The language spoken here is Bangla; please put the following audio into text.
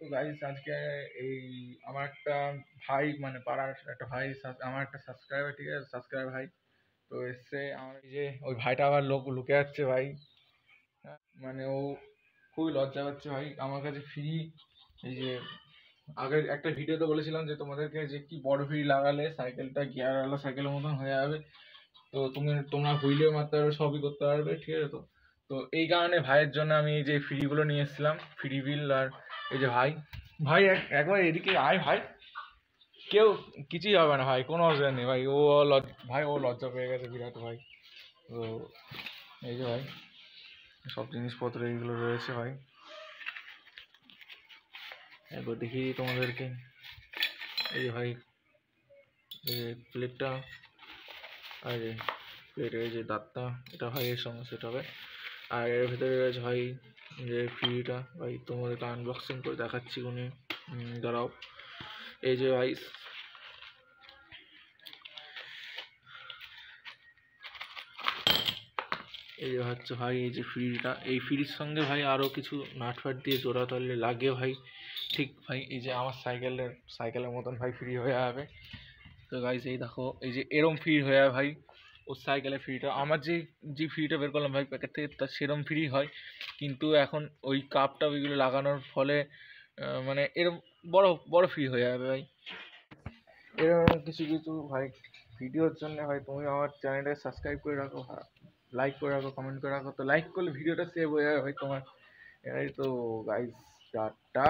তো গাইস আজকে এই আমার একটা ভাই মানে পাড়ার একটা ভাই আমার একটা সাবস্ক্রাইবার, ঠিক আছে, সাবস্ক্রাইবার ভাই তো এসছে আমার এই যে ওই ভাইটা আবার লুকে যাচ্ছে ভাই। মানে ও খুবই লজ্জা পাচ্ছে ভাই আমার কাছে ফ্রি। এই যে আগের একটা ভিডিওতে বলেছিলাম যে তোমাদেরকে যে কি বড় ফ্রি লাগালে সাইকেলটা গিয়ারওয়ালা সাইকেলের মতন হয়ে যাবে, তো তোমরা হুইলেও মারতে পারবে, সবই করতে পারবে, ঠিক আছে। তো তো এই কারণে ভাইয়ের জন্য আমি এই যে ফ্রিগুলো নিয়ে এসেছিলাম, ফ্রি হুইল। আর এই যে ভাই ভাই একবার এদিকে আয় ভাই, কেউ কিছুই হবে না ভাই, কোনো অসুবিধা নেই ভাই। ভাই ও লজ্জা পেয়ে গেছে বিরাট ভাই। তো এই যে ভাই সব জিনিসপত্র এইগুলো রয়েছে ভাই, একবার দেখি তোমাদেরকে। এই যে ভাই এই যে প্লেটটা, আর এই প্লেটের এই যে দাঁতটা, এটা ভাই এর সঙ্গে সেট হবে। আর এর ভেতরে রয়েছে ভাই যে ফ্রিটা, ভাই তোমাদেরকে আনবক্সিং করে দেখাচ্ছি উনি। দাঁড়াও, এই যে ভাই এই যে হচ্ছে ভাই এই যে ফ্রিটা, এই ফ্রির সঙ্গে ভাই আরও কিছু নাট ফাট দিয়ে জোড়া তাহলে লাগে ভাই, ঠিক ভাই এই যে আমার সাইকেলের মতন ভাই ফ্রি হয়ে যাবে। তো গাইস এই দেখো এই যে এরম ফ্রি হয়ে যাবে ভাই ওর সাইকেলের ফ্রিটা। আমার যে ফ্রিটা বের করলাম ভাই প্যাকেট থেকে, তার সেরম ফ্রি হয়, কিন্তু এখন ওই কাপটা ওইগুলো লাগানোর ফলে মানে এরম বড় বড় ফ্রি হয়ে যাবে ভাই। এরকম কিছু কিছু ভাই ভিডিওর জন্য ভাই তুমি আমার চ্যানেলটা সাবস্ক্রাইব করে রাখো, লাইক করে রাখো, কমেন্ট করে রাখো। তো লাইক করলে ভিডিওটা সেভ হয়ে যাবে ভাই তোমার। এই তো গাইস, টাটা।